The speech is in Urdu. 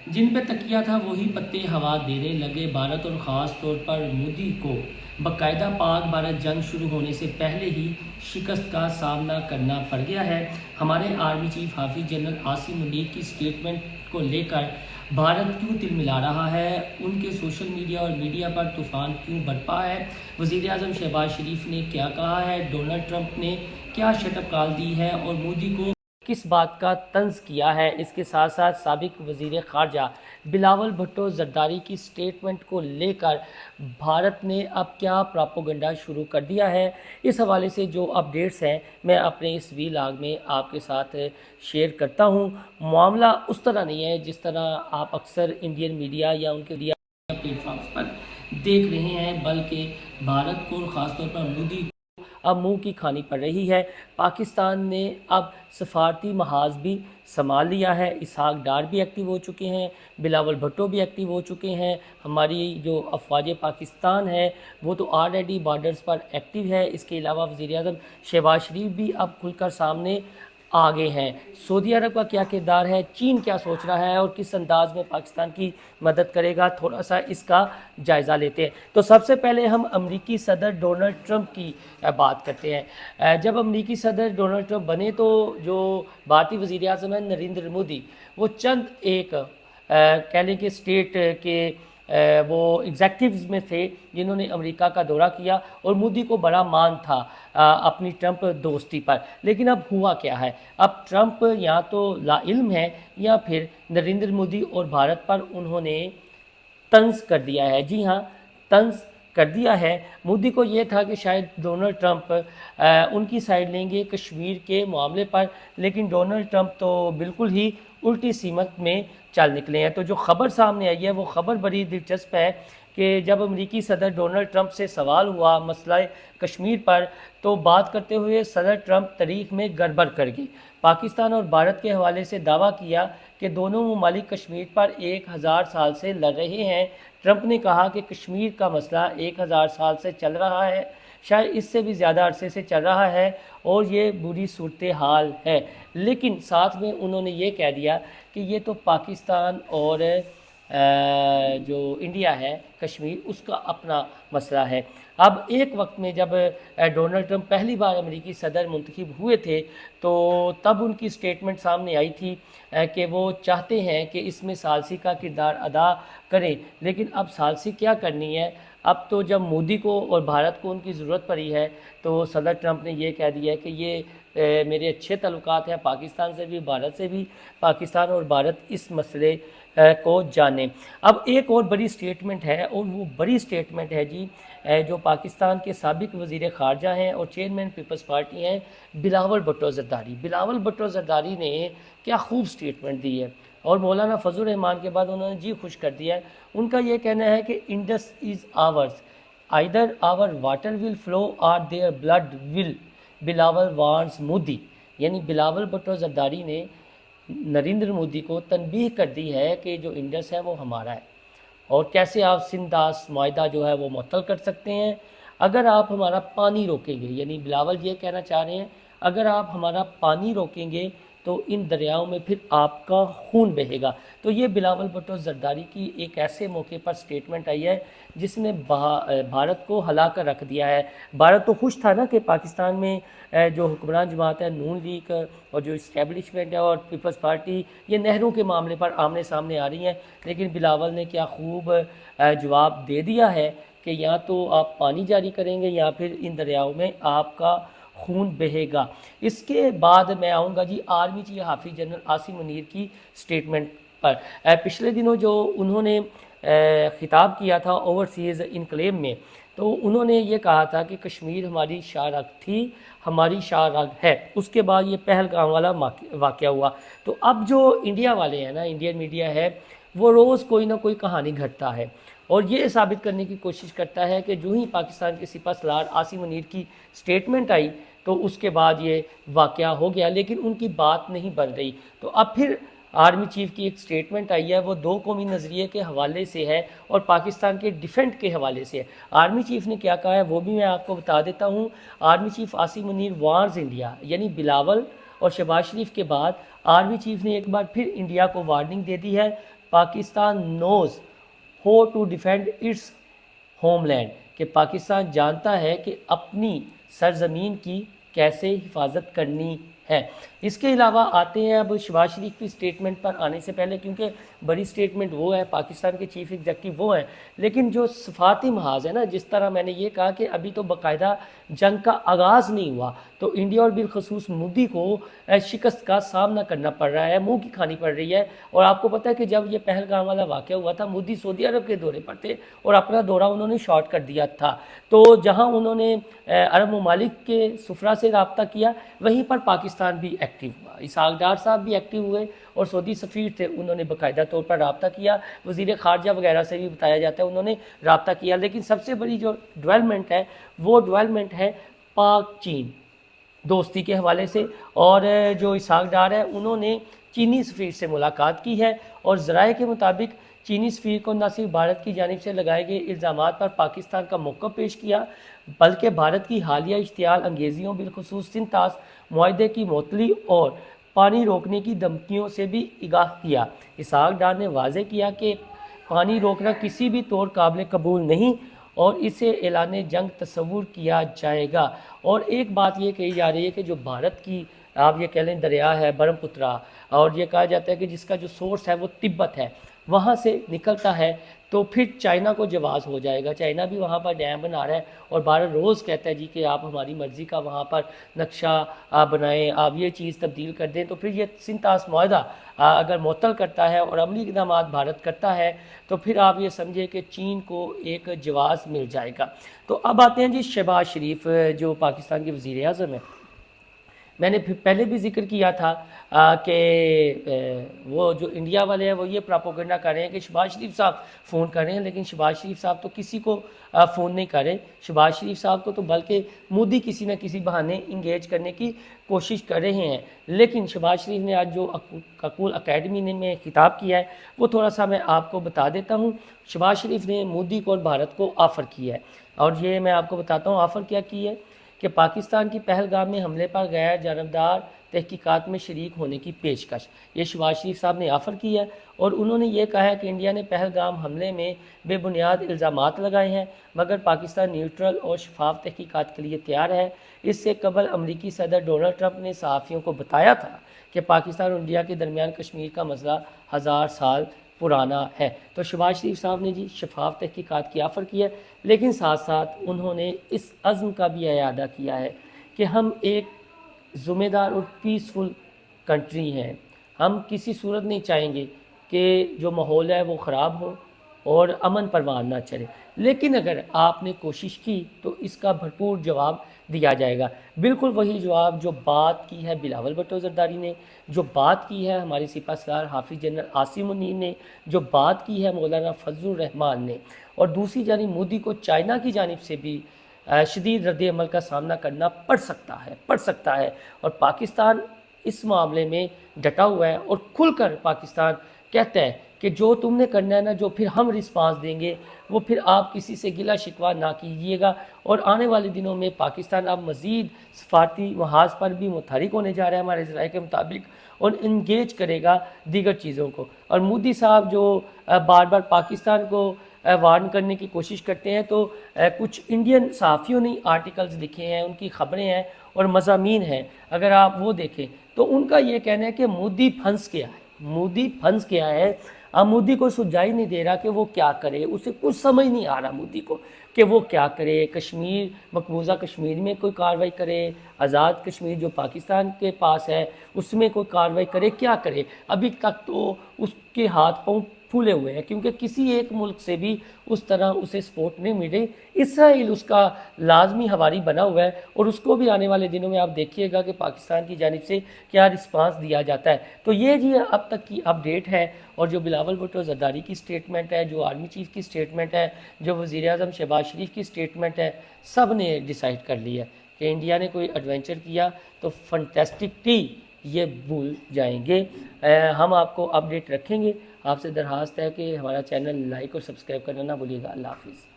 جن پہ تکیہ تھا وہی پتے ہوا دینے لگے بھارت، اور خاص طور پر مودی کو باقاعدہ پاک بھارت جنگ شروع ہونے سے پہلے ہی شکست کا سامنا کرنا پڑ گیا ہے۔ ہمارے آرمی چیف حافظ جنرل عاصم منیر کی سٹیٹمنٹ کو لے کر بھارت کیوں تلملا رہا ہے، ان کے سوشل میڈیا اور میڈیا پر طوفان کیوں برپا ہے، وزیر اعظم شہباز شریف نے کیا کہا ہے، ڈونلڈ ٹرمپ نے کیا شٹ اپ کال دی ہے اور مودی کو کس بات کا طنز کیا ہے، اس کے ساتھ ساتھ سابق وزیر خارجہ بلاول بھٹو زرداری کی سٹیٹمنٹ کو لے کر بھارت نے اب کیا پراپوگنڈا شروع کر دیا ہے، اس حوالے سے جو اپڈیٹس ہیں میں اپنے اس ویلاگ میں آپ کے ساتھ شیئر کرتا ہوں۔ معاملہ اس طرح نہیں ہے جس طرح آپ اکثر انڈین میڈیا یا ان کے پلیٹ فارمز پر دیکھ رہے ہیں، بلکہ بھارت کو خاص طور پر مودی اب منہ کی کھانی پڑ رہی ہے۔ پاکستان نے اب سفارتی محاذ بھی سنبھال لیا ہے، اسحاق ڈار بھی ایکٹیو ہو چکے ہیں، بلاول بھٹو بھی ایکٹیو ہو چکے ہیں، ہماری جو افواج پاکستان ہے وہ تو آلریڈی بارڈرز پر ایکٹیو ہے۔ اس کے علاوہ وزیر اعظم شہباز شریف بھی اب کھل کر سامنے آگے ہیں۔ سعودی عرب کا کیا کردار ہے، چین کیا سوچ رہا ہے اور کس انداز میں پاکستان کی مدد کرے گا، تھوڑا سا اس کا جائزہ لیتے ہیں۔ تو سب سے پہلے ہم امریکی صدر ڈونلڈ ٹرمپ کی بات کرتے ہیں۔ جب امریکی صدر ڈونلڈ ٹرمپ بنے تو جو بھارتی وزیر اعظم ہیں نریندر مودی، وہ چند ایک کہہ لیں کہ اسٹیٹ کے وہ ایگزیکٹوز میں تھے جنہوں نے امریکہ کا دورہ کیا اور مودی کو بڑا مان تھا اپنی ٹرمپ دوستی پر۔ لیکن اب ہوا کیا ہے، اب ٹرمپ یا تو لا علم ہے یا پھر نریندر مودی اور بھارت پر انہوں نے طنز کر دیا ہے۔ جی ہاں، طنز کر دیا ہے۔ مودی کو یہ تھا کہ شاید ڈونلڈ ٹرمپ ان کی سائڈ لیں گے کشمیر کے معاملے پر، لیکن ڈونلڈ ٹرمپ تو بالکل ہی الٹی سمت میں چل نکلے ہیں۔ تو جو خبر سامنے آئی ہے وہ خبر بڑی دلچسپ ہے کہ جب امریکی صدر ڈونلڈ ٹرمپ سے سوال ہوا مسئلہ کشمیر پر تو بات کرتے ہوئے صدر ٹرمپ تاریخ میں گڑبڑ کر گئی۔ پاکستان اور بھارت کے حوالے سے دعویٰ کیا کہ دونوں ممالک کشمیر پر 1000 سال سے لڑ رہے ہیں۔ ٹرمپ نے کہا کہ کشمیر کا مسئلہ 1000 سال سے چل رہا ہے، شاید اس سے بھی زیادہ عرصے سے چل رہا ہے اور یہ بری صورتحال ہے، لیکن ساتھ میں انہوں نے یہ کہہ دیا کہ یہ تو پاکستان اور جو انڈیا ہے کشمیر اس کا اپنا مسئلہ ہے۔ اب ایک وقت میں جب ڈونلڈ ٹرمپ پہلی بار امریکی صدر منتخب ہوئے تھے تو تب ان کی سٹیٹمنٹ سامنے آئی تھی کہ وہ چاہتے ہیں کہ اس میں ثالثی کا کردار ادا کریں، لیکن اب ثالثی کیا کرنی ہے، اب تو جب مودی کو اور بھارت کو ان کی ضرورت پڑی ہے تو صدر ٹرمپ نے یہ کہہ دیا ہے کہ یہ میرے اچھے تعلقات ہیں پاکستان سے بھی بھارت سے بھی، پاکستان اور بھارت اس مسئلے کو جانیں۔ اب ایک اور بڑی سٹیٹمنٹ ہے اور وہ بڑی سٹیٹمنٹ ہے جی جو پاکستان کے سابق وزیر خارجہ ہیں اور چیئرمین پیپلز پارٹی ہیں بلاول بھٹو زرداری۔ بلاول بھٹو زرداری نے کیا خوب سٹیٹمنٹ دی ہے اور مولانا فضل الرحمان کے بعد انہوں نے جی خوش کر دیا ہے۔ ان کا یہ کہنا ہے کہ Indus is ours, either our water will flow اور their blood will, Bilawal warns Modi. یعنی بلاول بھٹو زرداری نے نریندر مودی کو تنبیہ کر دی ہے کہ جو انڈس ہے وہ ہمارا ہے اور کیسے آپ سنداس معاہدہ جو ہے وہ معطل کر سکتے ہیں اگر آپ ہمارا پانی روکیں گے۔ یعنی بلاول یہ کہنا چاہ رہے ہیں اگر آپ ہمارا پانی روکیں گے تو ان دریاؤں میں پھر آپ کا خون بہے گا۔ تو یہ بلاول بھٹو زرداری کی ایک ایسے موقع پر سٹیٹمنٹ آئی ہے جس نے بھارت کو ہلا کر رکھ دیا ہے۔ بھارت تو خوش تھا نا کہ پاکستان میں جو حکمران جماعت ہے نون لیگ اور جو اسٹیبلشمنٹ ہے اور پیپلز پارٹی یہ نہروں کے معاملے پر آمنے سامنے آ رہی ہیں، لیکن بلاول نے کیا خوب جواب دے دیا ہے کہ یا تو آپ پانی جاری کریں گے یا پھر ان دریاؤں میں آپ کا خون بہے گا۔ اس کے بعد میں آؤں گا جی آرمی چیف حافظ جنرل عاصم منیر کی سٹیٹمنٹ پر۔ پچھلے دنوں جو انہوں نے خطاب کیا تھا اوورسیز انکلیو میں تو انہوں نے یہ کہا تھا کہ کشمیر ہماری شاہ رگ تھی، ہماری شاہ رگ ہے۔ اس کے بعد یہ پہلگام والا واقعہ ہوا۔ تو اب جو انڈیا والے ہیں نا، انڈین میڈیا ہے، وہ روز کوئی نہ کوئی کہانی گھڑتا ہے اور یہ ثابت کرنے کی کوشش کرتا ہے کہ جو ہی پاکستان کے سپہ سالار عاصم منیر کی سٹیٹمنٹ آئی تو اس کے بعد یہ واقعہ ہو گیا، لیکن ان کی بات نہیں بن رہی۔ تو اب پھر آرمی چیف کی ایک سٹیٹمنٹ آئی ہے، وہ دو قومی نظریے کے حوالے سے ہے اور پاکستان کے ڈیفنٹ کے حوالے سے ہے۔ آرمی چیف نے کیا کہا ہے وہ بھی میں آپ کو بتا دیتا ہوں۔ Army chief Asim Munir warns India, یعنی بلاول اور شہباز شریف کے بعد آرمی چیف نے ایک بار پھر انڈیا کو وارننگ دے دی ہے۔ Pakistan knows how to defend its homeland, کہ پاکستان جانتا ہے کہ اپنی سرزمین کی کیسے حفاظت کرنی ہے۔ اس کے علاوہ آتے ہیں اب شہباز شریف کی سٹیٹمنٹ پر آنے سے پہلے، کیونکہ بڑی سٹیٹمنٹ وہ ہے، پاکستان کے چیف ایگزیکٹو وہ ہیں، لیکن جو صفاتی محاذ ہے نا، جس طرح میں نے یہ کہا کہ ابھی تو باقاعدہ جنگ کا آغاز نہیں ہوا، تو انڈیا اور بالخصوص مودی کو شکست کا سامنا کرنا پڑ رہا ہے، منہ کی کھانی پڑ رہی ہے۔ اور آپ کو پتہ ہے کہ جب یہ پہلگام والا واقعہ ہوا تھا، مودی سعودی عرب کے دورے پر تھے اور اپنا دورہ انہوں نے شارٹ کر دیا تھا، تو جہاں انہوں نے عرب ممالک کے سفراء سے رابطہ کیا، وہیں پر پاکستان بھی ایکٹیو ہوا، اسحاق ڈار صاحب بھی ایکٹیو ہوئے اور سعودی سفیر تھے، انہوں نے باقاعدہ طور پر رابطہ کیا، وزیر خارجہ وغیرہ سے بھی بتایا جاتا ہے انہوں نے رابطہ کیا۔ لیکن سب سے بڑی جو ڈیولپمنٹ ہے وہ ڈیولپمنٹ ہے پاک چین دوستی کے حوالے سے، اور جو اسحاق ڈار ہے انہوں نے چینی سفیر سے ملاقات کی ہے، اور ذرائع کے مطابق چینی سفیر کو نہ صرف بھارت کی جانب سے لگائے گئے الزامات پر پاکستان کا موقف پیش کیا، بلکہ بھارت کی حالیہ اشتعال انگیزیوں بالخصوص سنتاس معاہدے کی معطلی اور پانی روکنے کی دھمکیوں سے بھی آگاہ کیا۔ اسحاق ڈار نے واضح کیا کہ پانی روکنا کسی بھی طور قابل قبول نہیں اور اسے اعلان جنگ تصور کیا جائے گا۔ اور ایک بات یہ کہی جا رہی ہے کہ جو بھارت کی آپ یہ کہہ لیں دریا ہے برہم پترا، اور یہ کہا جاتا ہے کہ جس کا جو سورس ہے وہ تبت ہے، وہاں سے نکلتا ہے، تو پھر چائنا کو جواز ہو جائے گا، چائنا بھی وہاں پر ڈیم بنا رہا ہے، اور بھارت روز کہتا ہے جی کہ آپ ہماری مرضی کا وہاں پر نقشہ آپ بنائیں، آپ یہ چیز تبدیل کر دیں، تو پھر یہ سنتاس معاہدہ اگر معطل کرتا ہے اور عملی اقدامات بھارت کرتا ہے تو پھر آپ یہ سمجھیں کہ چین کو ایک جواز مل جائے گا۔ تو اب آتے ہیں جی شہباز شریف جو پاکستان کے وزیر اعظم ہیں۔ میں نے پہلے بھی ذکر کیا تھا کہ وہ جو انڈیا والے ہیں وہ یہ پراپوگنڈا کر رہے ہیں کہ شہباز شریف صاحب فون کر رہے ہیں، لیکن شہباز شریف صاحب تو کسی کو فون نہیں کر رہے، شہباز شریف صاحب کو تو بلکہ مودی کسی نہ کسی بہانے انگیج کرنے کی کوشش کر رہے ہیں۔ لیکن شہباز شریف نے آج جو ککول اکیڈمی نے میں خطاب کیا ہے وہ تھوڑا سا میں آپ کو بتا دیتا ہوں۔ شہباز شریف نے مودی کو اور بھارت کو آفر کیا ہے، اور یہ میں آپ کو بتاتا ہوں آفر کیا کی ہے، کہ پاکستان کی پہلگام میں حملے پر غیر جانبدار تحقیقات میں شریک ہونے کی پیشکش، یہ شہباز شریف صاحب نے آفر کی ہے، اور انہوں نے یہ کہا ہے کہ انڈیا نے پہلگام حملے میں بے بنیاد الزامات لگائے ہیں، مگر پاکستان نیوٹرل اور شفاف تحقیقات کے لیے تیار ہے۔ اس سے قبل امریکی صدر ڈونلڈ ٹرمپ نے صحافیوں کو بتایا تھا کہ پاکستان اور انڈیا کے درمیان کشمیر کا مسئلہ 1000 سال پرانا ہے۔ تو شہباز شریف صاحب نے جی شفاف تحقیقات کی آفر کی ہے، لیکن ساتھ ساتھ انہوں نے اس عزم کا بھی اعادہ کیا ہے کہ ہم ایک ذمہ دار اور پیسفل کنٹری ہیں، ہم کسی صورت نہیں چاہیں گے کہ جو ماحول ہے وہ خراب ہو اور امن پروان نہ چلے، لیکن اگر آپ نے کوشش کی تو اس کا بھرپور جواب دیا جائے گا۔ بالکل وہی جواب جو بات کی ہے بلاول بھٹو زرداری نے، جو بات کی ہے ہمارے سپہ سالار حافظ جنرل عاصم منیر نے، جو بات کی ہے مولانا فضل الرحمان نے، اور دوسری جانب مودی کو چائنا کی جانب سے بھی شدید رد عمل کا سامنا کرنا پڑ سکتا ہے، اور پاکستان اس معاملے میں ڈٹا ہوا ہے اور کھل کر پاکستان کہتا ہے کہ جو تم نے کرنا ہے نا، جو پھر ہم رسپانس دیں گے وہ پھر آپ کسی سے گلہ شکوہ نہ کیجیے گا۔ اور آنے والے دنوں میں پاکستان اب مزید سفارتی محاذ پر بھی متحرک ہونے جا رہا ہے ہمارے ذرائع کے مطابق، اور انگیج کرے گا دیگر چیزوں کو۔ اور مودی صاحب جو بار بار پاکستان کو وارن کرنے کی کوشش کرتے ہیں، تو کچھ انڈین صحافیوں نے آرٹیکلز لکھے ہیں، ان کی خبریں ہیں اور مضامین ہیں، اگر آپ وہ دیکھیں تو ان کا یہ کہنا ہے کہ مودی پھنس گیا ہے۔ اب مودی کو سجائی نہیں دے رہا کہ وہ کیا کرے، اسے کچھ سمجھ نہیں آ رہا مودی کو کہ وہ کیا کرے، کشمیر مقبوضہ کشمیر میں کوئی کارروائی کرے، آزاد کشمیر جو پاکستان کے پاس ہے اس میں کوئی کارروائی کرے، کیا کرے۔ ابھی تک تو اس کے ہاتھ پاؤں پھولے ہوئے ہیں، کیونکہ کسی ایک ملک سے بھی اس طرح اسے سپورٹ نہیں مل رہی۔ اسرائیل اس کا لازمی ہواری بنا ہوا ہے، اور اس کو بھی آنے والے دنوں میں آپ دیکھیے گا کہ پاکستان کی جانب سے کیا رسپانس دیا جاتا ہے۔ تو یہ جی اب تک کی اپڈیٹ ہے، اور جو بلاول بھٹو زرداری کی سٹیٹمنٹ ہے، جو آرمی چیف کی سٹیٹمنٹ ہے، جو وزیر اعظم شہباز شریف کی سٹیٹمنٹ ہے، سب نے ڈیسائیڈ کر لیا کہ انڈیا نے کوئی ایڈونچر کیا تو فنٹیسٹک ٹی یہ بھول جائیں گے۔ ہم آپ کو اپڈیٹ رکھیں گے۔ آپ سے درخواست ہے کہ ہمارا چینل لائک اور سبسکرائب کرنا نہ بھولیے گا۔ اللہ حافظ۔